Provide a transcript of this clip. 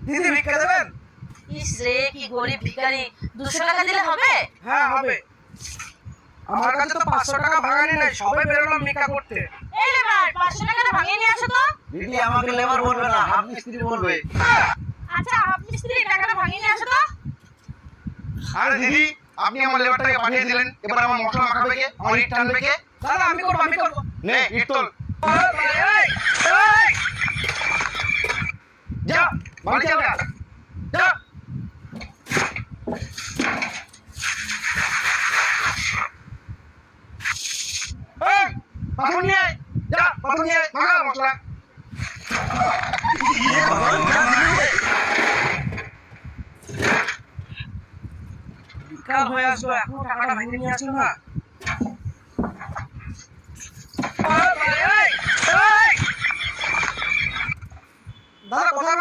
দিদি ভিক্ষা দেবেন? ইস রে, কি গরিব ভিখারি, 200 টাকা দিলে হবে? হ্যাঁ হবে। আমার কাছে তো 500 টাকা ভাগানি নাই, সবাই বেরোলাম ভিক্ষা করতে। এই লেবার, 500 টাকাটা ভাঙিয়ে নিয়ে আসো তো। দিদি আমাকে লেবার বলবে না, হাফ মিস্ত্রি বলবে। আচ্ছা, আপনি স্ত্রী টাকাটা ভাঙিয়ে নিয়ে আসো তো। আরে দিদি, আপনি আমার লেবারটাকে পাঠিয়ে দিলেন, এবার আমার মশলা মাখাবে কে, আমার ইট টানবে কে? দাদা আমি করবো, আমি করবো। নে ইট তোল, এই, এই, যা বাড়ি চল গা, যা। এই, পাথর নিয়ে আয়, যা পাথর নিয়ে আয়, মাখা মশলা। ভিক্ষা হয়ে আসলো, এখনো টাকাটা ভেঙে নিয়ে আসলো না। এই, এই, দাদা কোথায়